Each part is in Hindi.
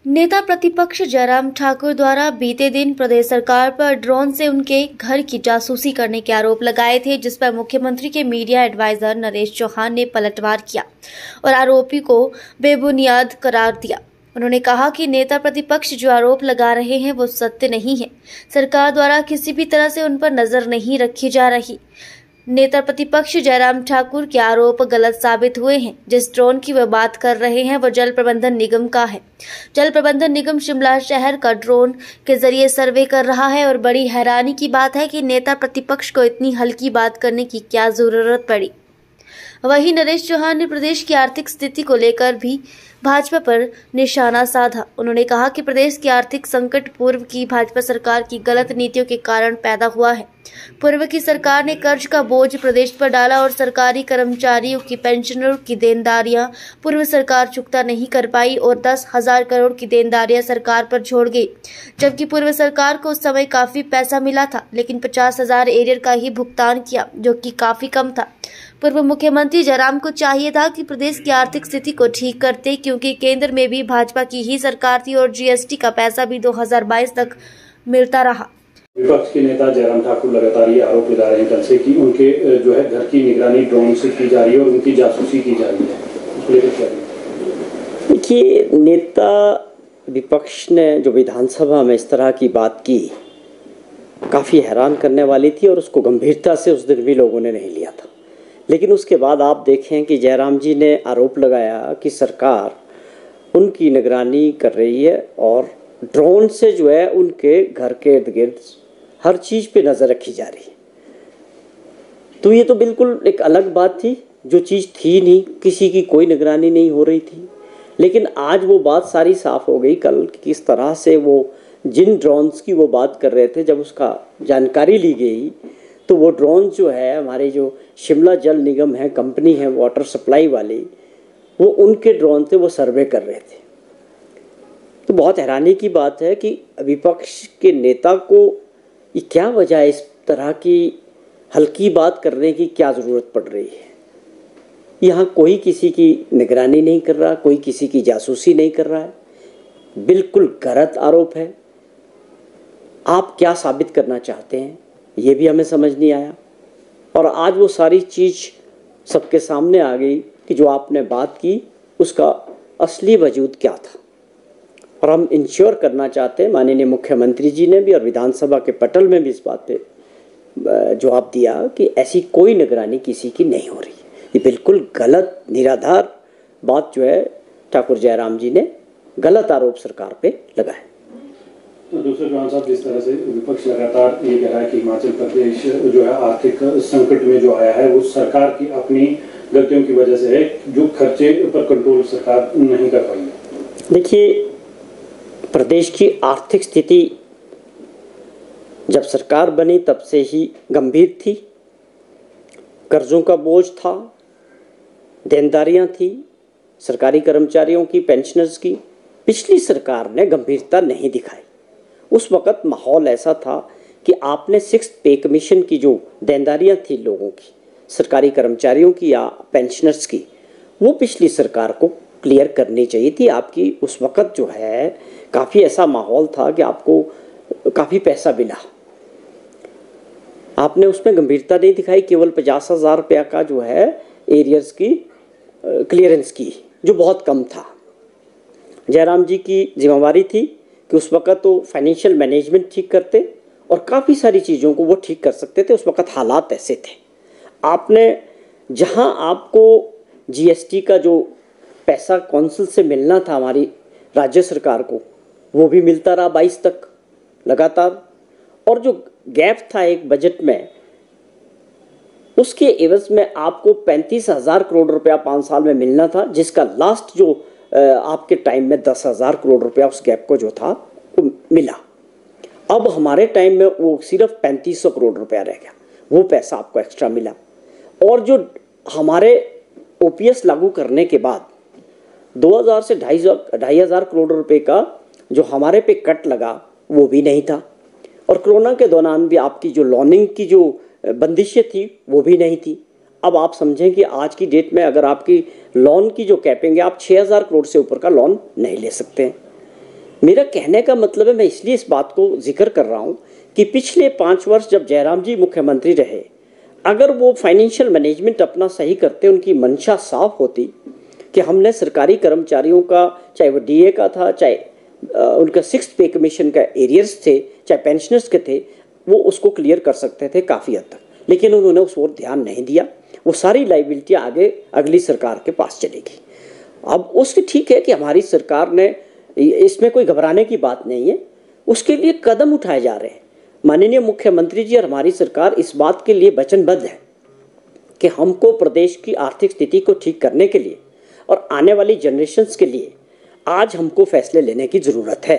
नेता प्रतिपक्ष जयराम ठाकुर द्वारा बीते दिन प्रदेश सरकार पर ड्रोन से उनके घर की जासूसी करने के आरोप लगाए थे, जिस पर मुख्यमंत्री के मीडिया एडवाइजर नरेश चौहान ने पलटवार किया और आरोपी को बेबुनियाद करार दिया। उन्होंने कहा कि नेता प्रतिपक्ष जो आरोप लगा रहे हैं वो सत्य नहीं है। सरकार द्वारा किसी भी तरह से उन पर नजर नहीं रखी जा रही। नेता प्रतिपक्ष जयराम ठाकुर के आरोप गलत साबित हुए हैं। जिस ड्रोन की वे बात कर रहे हैं वो जल प्रबंधन निगम का है। जल प्रबंधन निगम शिमला शहर का ड्रोन के जरिए सर्वे कर रहा है और बड़ी हैरानी की बात है कि नेता प्रतिपक्ष को इतनी हल्की बात करने की क्या जरूरत पड़ी। वहीं नरेश चौहान ने प्रदेश की आर्थिक स्थिति को लेकर भी भाजपा पर निशाना साधा। उन्होंने कहा कि प्रदेश की आर्थिक संकट पूर्व की भाजपा सरकार की गलत नीतियों के कारण पैदा हुआ है। पूर्व की सरकार ने कर्ज का बोझ प्रदेश पर डाला और सरकारी कर्मचारियों की पेंशनरों की देनदारियां पूर्व सरकार चुकता नहीं कर पाई और 10,000 करोड़ की देनदारियां सरकार पर छोड़ गई, जबकि पूर्व सरकार को उस समय काफी पैसा मिला था, लेकिन 50,000 एरियर का ही भुगतान किया, जो कि काफी कम था। पूर्व मुख्यमंत्री जयराम को चाहिए था कि प्रदेश की आर्थिक स्थिति को ठीक करते, क्योंकि केंद्र में भी भाजपा की ही सरकार थी और जीएसटी का पैसा भी 2022 तक मिलता रहा। विपक्ष के नेता जयराम ठाकुर लगातार ये आरोप लगा रहे हैं कल से कि उनके जो है घर की निगरानी ड्रोन से की जा रही है और उनकी जासूसी की जा रही है। उसको लेकर क्या देखिए, नेता विपक्ष ने जो विधानसभा में इस तरह की बात की, काफ़ी हैरान करने वाली थी और उसको गंभीरता से उस दिन भी लोगों ने नहीं लिया था। लेकिन उसके बाद आप देखें कि जयराम जी ने आरोप लगाया कि सरकार उनकी निगरानी कर रही है और ड्रोन से जो है उनके घर के इर्द गिर्द हर चीज़ पे नज़र रखी जा रही है। तो ये तो बिल्कुल एक अलग बात थी, जो चीज़ थी नहीं, किसी की कोई निगरानी नहीं हो रही थी। लेकिन आज वो बात सारी साफ़ हो गई कल, किस तरह से वो जिन ड्रोन्स की वो बात कर रहे थे, जब उसका जानकारी ली गई तो वो ड्रोन जो है हमारे जो शिमला जल निगम है, कंपनी है वाटर सप्लाई वाली, वो उनके ड्रोन थे, वो सर्वे कर रहे थे। तो बहुत हैरानी की बात है कि विपक्ष के नेता को ये क्या वजह है, इस तरह की हल्की बात करने की क्या ज़रूरत पड़ रही है। यहाँ कोई किसी की निगरानी नहीं कर रहा, कोई किसी की जासूसी नहीं कर रहा है, बिल्कुल गलत आरोप है। आप क्या साबित करना चाहते हैं ये भी हमें समझ नहीं आया। और आज वो सारी चीज़ सबके सामने आ गई कि जो आपने बात की उसका असली वजूद क्या था। और हम इंश्योर करना चाहते हैं, माननीय मुख्यमंत्री जी ने भी और विधानसभा के पटल में भी इस बात पे जवाब दिया कि ऐसी कोई निगरानी किसी की नहीं हो रही। ये बिल्कुल गलत निराधार बात जो है ठाकुर जयराम जी ने गलत आरोप सरकार पे लगाया। तो दूसरे चौहान साहब, जिस तरह से विपक्ष लगातार ये कह रहा है कि हिमाचल प्रदेश जो है आर्थिक संकट में जो आया है वो सरकार की अपनी गलतियों की वजह से है, जो खर्चे पर कंट्रोल सरकार नहीं कर पाई है। देखिए, प्रदेश की आर्थिक स्थिति जब सरकार बनी तब से ही गंभीर थी। कर्जों का बोझ था, देनदारियां थी, सरकारी कर्मचारियों की, पेंशनर्स की। पिछली सरकार ने गंभीरता नहीं दिखाई। उस वक़्त माहौल ऐसा था कि आपने 6th पे कमीशन की जो देनदारियां थी लोगों की, सरकारी कर्मचारियों की या पेंशनर्स की, वो पिछली सरकार को क्लियर करनी चाहिए थी। आपकी उस वक़्त जो है काफ़ी ऐसा माहौल था कि आपको काफ़ी पैसा मिला, आपने उसमें गंभीरता नहीं दिखाई। केवल 50,000 रुपया का जो है एरियर्स की क्लियरेंस की, जो बहुत कम था। जयराम जी की जिम्मेवारी थी कि उस वक़्त तो फाइनेंशियल मैनेजमेंट ठीक करते और काफ़ी सारी चीज़ों को वो ठीक कर सकते थे। उस वक़्त हालात ऐसे थे। आपने जहां आपको जीएसटी का जो पैसा कौंसिल से मिलना था हमारी राज्य सरकार को, वो भी मिलता रहा 22 तक लगातार। और जो गैप था एक बजट में, उसके एवज में आपको 35,000 करोड़ रुपया 5 साल में मिलना था, जिसका लास्ट जो आपके टाइम में 10,000 करोड़ रुपया उस गैप को जो था वो मिला। अब हमारे टाइम में वो सिर्फ 3,500 करोड़ रुपया रह गया, वो पैसा आपको एक्स्ट्रा मिला। और जो हमारे ओपीएस लागू करने के बाद 2000 से 2,500 करोड़ रुपए का जो हमारे पे कट लगा वो भी नहीं था। और कोरोना के दौरान भी आपकी जो लोनिंग की जो बंदिशें थी वो भी नहीं थी। अब आप समझें कि आज की डेट में अगर आपकी लोन की जो कैपिंग है, आप 6000 करोड़ से ऊपर का लोन नहीं ले सकते हैं। मेरा कहने का मतलब है, मैं इसलिए इस बात को जिक्र कर रहा हूँ कि पिछले 5 वर्ष जब जयराम जी मुख्यमंत्री रहे, अगर वो फाइनेंशियल मैनेजमेंट अपना सही करते, उनकी मंशा साफ होती कि हमने सरकारी कर्मचारियों का, चाहे वो डीए का था, चाहे उनका 6th पे कमीशन का एरियर्स थे, चाहे पेंशनर्स के थे, वो उसको क्लियर कर सकते थे काफ़ी हद तक। लेकिन उन्होंने उस ओर ध्यान नहीं दिया। वो सारी लाइबिलिटी आगे अगली सरकार के पास चलेगी। अब उसके ठीक है कि हमारी सरकार ने, इसमें कोई घबराने की बात नहीं है, उसके लिए कदम उठाए जा रहे हैं। माननीय मुख्यमंत्री जी और हमारी सरकार इस बात के लिए वचनबद्ध है कि हमको प्रदेश की आर्थिक स्थिति को ठीक करने के लिए और आने वाली जनरेशन्स के लिए आज हमको फैसले लेने की ज़रूरत है।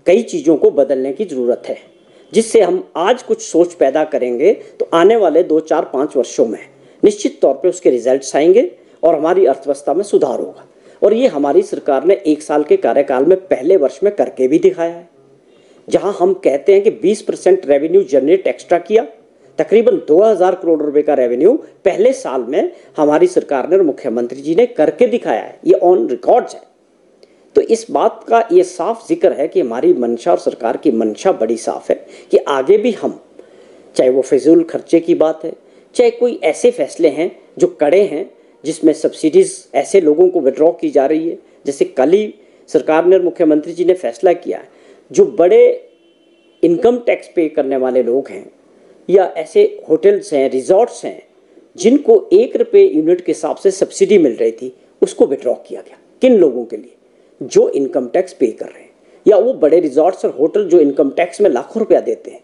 कई चीज़ों को बदलने की ज़रूरत है, जिससे हम आज कुछ सोच पैदा करेंगे तो आने वाले 2, 4, 5 वर्षों में निश्चित तौर पे उसके रिजल्ट्स आएंगे और हमारी अर्थव्यवस्था में सुधार होगा। और ये हमारी सरकार ने 1 साल के कार्यकाल में पहले वर्ष में करके भी दिखाया है, जहां हम कहते हैं कि 20% रेवेन्यू जनरेट एक्स्ट्रा किया। तकरीबन 2000 करोड़ रुपए का रेवेन्यू पहले साल में हमारी सरकार ने और मुख्यमंत्री जी ने करके दिखाया है। ये ऑन रिकॉर्ड्स है। तो इस बात का ये साफ जिक्र है कि हमारी मंशा और सरकार की मंशा बड़ी साफ है कि आगे भी हम, चाहे वो फिजूल खर्चे की बात है, चाहे कोई ऐसे फैसले हैं जो कड़े हैं, जिसमें सब्सिडीज़ ऐसे लोगों को विड्रॉ की जा रही है, जैसे कल ही सरकार ने और मुख्यमंत्री जी ने फैसला किया है, जो बड़े इनकम टैक्स पे करने वाले लोग हैं या ऐसे होटल्स हैं, रिजॉर्ट्स हैं, जिनको 1 रुपये यूनिट के हिसाब से सब्सिडी मिल रही थी, उसको विड्रॉ किया गया। किन लोगों के लिए? जो इनकम टैक्स पे कर रहे हैं, या वो बड़े रिजॉर्ट्स और होटल जो इनकम टैक्स में लाखों रुपया देते हैं,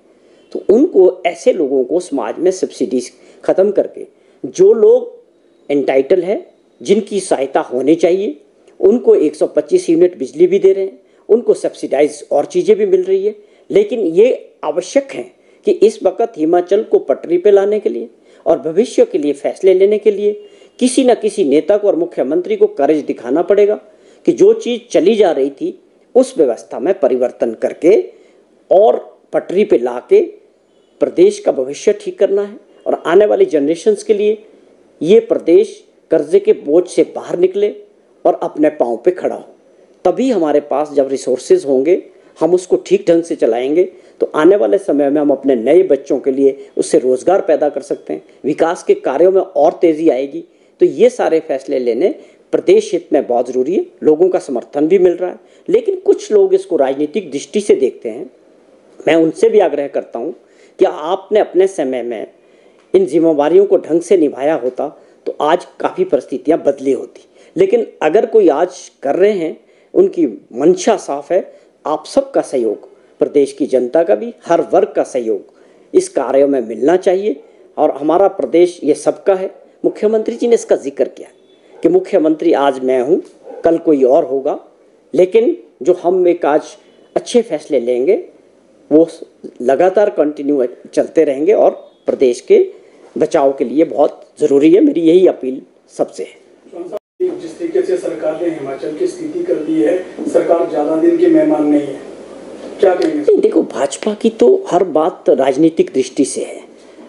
तो उनको, ऐसे लोगों को समाज में सब्सिडीज ख़त्म करके जो लोग एंटाइटल है, जिनकी सहायता होनी चाहिए, उनको 125 यूनिट बिजली भी दे रहे हैं, उनको सब्सिडाइज और चीज़ें भी मिल रही है। लेकिन ये आवश्यक है कि इस वक्त हिमाचल को पटरी पे लाने के लिए और भविष्य के लिए फैसले लेने के लिए किसी न किसी नेता को और मुख्यमंत्री को करेज दिखाना पड़ेगा कि जो चीज़ चली जा रही थी उस व्यवस्था में परिवर्तन करके और पटरी पे लाके प्रदेश का भविष्य ठीक करना है और आने वाली जनरेशन्स के लिए ये प्रदेश कर्जे के बोझ से बाहर निकले और अपने पाँव पे खड़ा हो। तभी हमारे पास जब रिसोर्सेज होंगे, हम उसको ठीक ढंग से चलाएंगे, तो आने वाले समय में हम अपने नए बच्चों के लिए उससे रोज़गार पैदा कर सकते हैं, विकास के कार्यों में और तेज़ी आएगी। तो ये सारे फैसले लेने प्रदेश हित में बहुत ज़रूरी है। लोगों का समर्थन भी मिल रहा है, लेकिन कुछ लोग इसको राजनीतिक दृष्टि से देखते हैं। मैं उनसे भी आग्रह करता हूँ कि आपने अपने समय में इन जिम्मेवारियों को ढंग से निभाया होता तो आज काफ़ी परिस्थितियाँ बदली होती। लेकिन अगर कोई आज कर रहे हैं, उनकी मंशा साफ है, आप सबका सहयोग, प्रदेश की जनता का भी, हर वर्ग का सहयोग इस कार्य में मिलना चाहिए। और हमारा प्रदेश ये सबका है। मुख्यमंत्री जी ने इसका जिक्र किया कि मुख्यमंत्री आज मैं हूँ, कल कोई और होगा, लेकिन जो हम एक आज अच्छे फैसले लेंगे वो लगातार कंटिन्यू चलते रहेंगे और प्रदेश के बचाव के लिए बहुत ज़रूरी है। मेरी यही अपील सबसे है। जिस तरीके से सरकार ने हिमाचल की स्थिति कर दी है, सरकार ज़्यादा दिन की मेहमान नहीं है, क्या कहेंगे? देखो, भाजपा की तो हर बात राजनीतिक दृष्टि से है।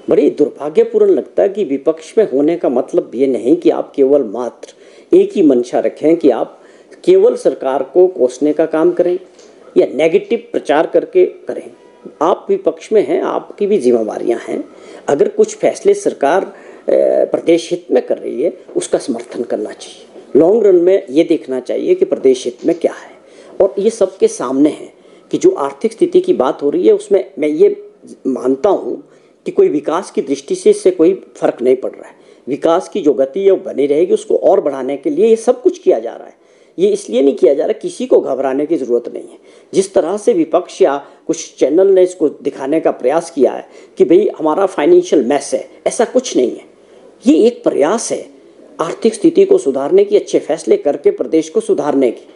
बड़ी दुर्भाग्यपूर्ण लगता है कि विपक्ष में होने का मतलब ये नहीं कि आप केवल मात्र एक ही मंशा रखें कि आप केवल सरकार को कोसने का काम करें या नेगेटिव प्रचार करके करें। आप विपक्ष में हैं, आपकी भी जिम्मेवारियां हैं। अगर कुछ फैसले सरकार प्रदेश हित में कर रही है, उसका समर्थन करना चाहिए। लॉन्ग रन में ये देखना चाहिए कि प्रदेश हित में क्या है, और ये सबके सामने है कि जो आर्थिक स्थिति की बात हो रही है उसमें मैं ये मानता हूँ कि कोई विकास की दृष्टि से इससे कोई फर्क नहीं पड़ रहा है। विकास की जो गति है वो बनी रहेगी, उसको और बढ़ाने के लिए ये सब कुछ किया जा रहा है। ये इसलिए नहीं किया जा रहा, किसी को घबराने की ज़रूरत नहीं है। जिस तरह से विपक्ष या कुछ चैनल ने इसको दिखाने का प्रयास किया है कि भाई हमारा फाइनेंशियल मैस है, ऐसा कुछ नहीं है। ये एक प्रयास है आर्थिक स्थिति को सुधारने की, अच्छे फैसले करके प्रदेश को सुधारने की।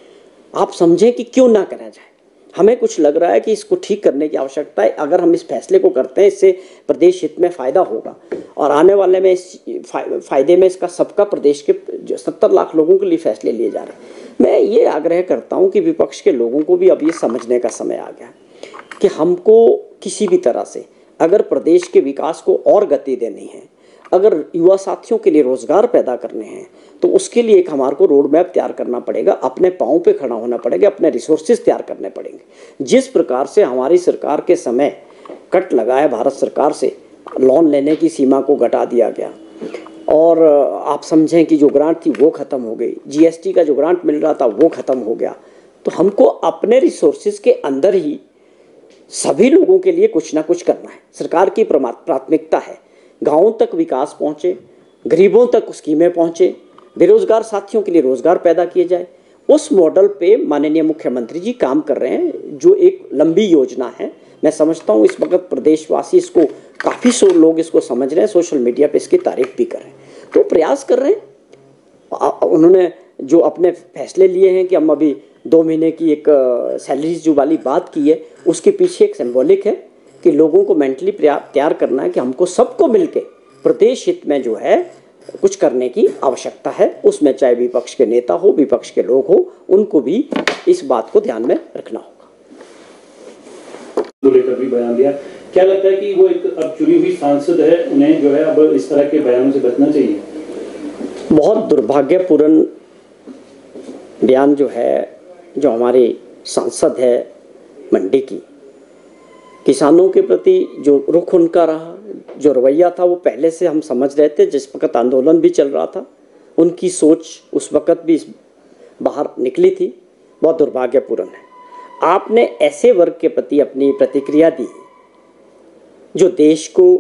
आप समझें कि क्यों ना करा जाए। हमें कुछ लग रहा है कि इसको ठीक करने की आवश्यकता है। अगर हम इस फैसले को करते हैं, इससे प्रदेश हित में फ़ायदा होगा और आने वाले में इस फ़ायदे में इसका सबका प्रदेश के 70 लाख लोगों के लिए फैसले लिए जा रहे हैं। मैं ये आग्रह करता हूँ कि विपक्ष के लोगों को भी अब ये समझने का समय आ गया कि हमको किसी भी तरह से अगर प्रदेश के विकास को और गति देनी है, अगर युवा साथियों के लिए रोजगार पैदा करने हैं तो उसके लिए एक हमारे को रोड मैप तैयार करना पड़ेगा, अपने पाँव पे खड़ा होना पड़ेगा, अपने रिसोर्सेज तैयार करने पड़ेंगे। जिस प्रकार से हमारी सरकार के समय कट लगा है, भारत सरकार से लोन लेने की सीमा को घटा दिया गया और आप समझें कि जो ग्रांट थी वो ख़त्म हो गई, जीएसटी का जो ग्रांट मिल रहा था वो ख़त्म हो गया। तो हमको अपने रिसोर्सेज के अंदर ही सभी लोगों के लिए कुछ ना कुछ करना है। सरकार की प्राथमिकता है गाँवों तक विकास पहुँचे, गरीबों तक स्कीमें पहुँचे, बेरोजगार साथियों के लिए रोजगार पैदा किए जाए। उस मॉडल पे माननीय मुख्यमंत्री जी काम कर रहे हैं, जो एक लंबी योजना है। मैं समझता हूँ इस वक्त प्रदेशवासी इसको काफ़ी लोग इसको समझ रहे हैं, सोशल मीडिया पे इसकी तारीफ भी कर रहे हैं, तो प्रयास कर रहे हैं। उन्होंने जो अपने फैसले लिए हैं कि हम अभी 2 महीने की एक सैलरी जो वाली बात की है, उसके पीछे एक सिंबॉलिक है कि लोगों को मेंटली तैयार करना है कि हमको सबको मिलके प्रदेश हित में जो है कुछ करने की आवश्यकता है। उसमें चाहे विपक्ष के नेता हो, विपक्ष के लोग हो, उनको भी इस बात को ध्यान में रखना होगा। तो लेकर भी बयान दिया, क्या लगता है कि वो एक अब चुनी हुई सांसद है, उन्हें जो है अब इस तरह के बयानों से बचना चाहिए? बहुत दुर्भाग्यपूर्ण बयान जो है, जो हमारे सांसद है मंडी की, किसानों के प्रति जो रुख उनका रहा, जो रवैया था, वो पहले से हम समझ रहे थे। जिस वक्त आंदोलन भी चल रहा था, उनकी सोच उस वक्त भी बाहर निकली थी। बहुत दुर्भाग्यपूर्ण है। आपने ऐसे वर्ग के प्रति अपनी प्रतिक्रिया दी जो देश को,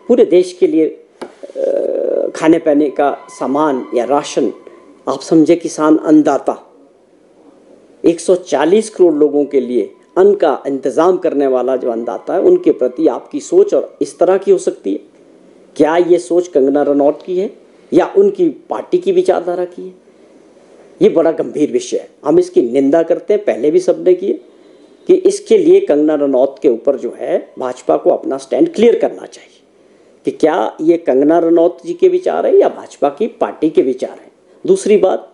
पूरे देश के लिए खाने पीने का सामान या राशन, आप समझे किसान अन्नदाता, 140 करोड़ लोगों के लिए अन्न का इंतज़ाम करने वाला जो अन्नदाता है, उनके प्रति आपकी सोच और इस तरह की हो सकती है? क्या ये सोच कंगना रनौत की है या उनकी पार्टी की विचारधारा की है? ये बड़ा गंभीर विषय है, हम इसकी निंदा करते हैं, पहले भी सबने की है कि इसके लिए कंगना रनौत के ऊपर जो है भाजपा को अपना स्टैंड क्लियर करना चाहिए कि क्या ये कंगना रनौत जी के विचार है या भाजपा की पार्टी के विचार हैं। दूसरी बात,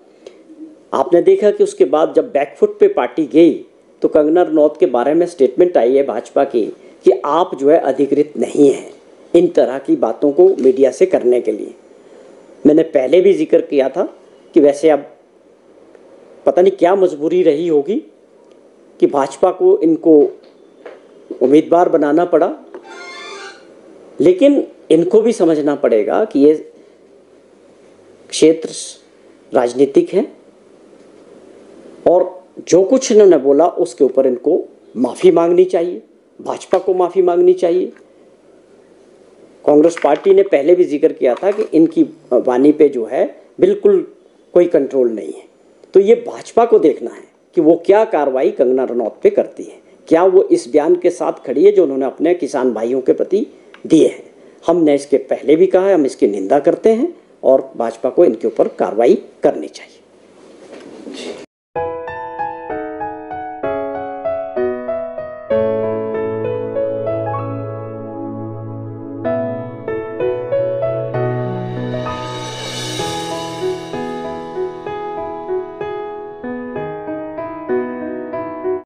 आपने देखा कि उसके बाद जब बैकफुट पे पार्टी गई तो कंगना रनौत के बारे में स्टेटमेंट आई है भाजपा की कि आप जो है अधिकृत नहीं हैं इन तरह की बातों को मीडिया से करने के लिए। मैंने पहले भी जिक्र किया था कि वैसे अब पता नहीं क्या मजबूरी रही होगी कि भाजपा को इनको उम्मीदवार बनाना पड़ा, लेकिन इनको भी समझना पड़ेगा कि ये क्षेत्र राजनीतिक है और जो कुछ इन्होंने बोला उसके ऊपर इनको माफ़ी मांगनी चाहिए, भाजपा को माफ़ी मांगनी चाहिए। कांग्रेस पार्टी ने पहले भी जिक्र किया था कि इनकी वाणी पे जो है बिल्कुल कोई कंट्रोल नहीं है। तो ये भाजपा को देखना है कि वो क्या कार्रवाई कंगना रनौत पे करती है, क्या वो इस बयान के साथ खड़ी है जो उन्होंने अपने किसान भाइयों के प्रति दिए हैं। हमने इसके पहले भी कहा है, हम इसकी निंदा करते हैं और भाजपा को इनके ऊपर कार्रवाई करनी चाहिए।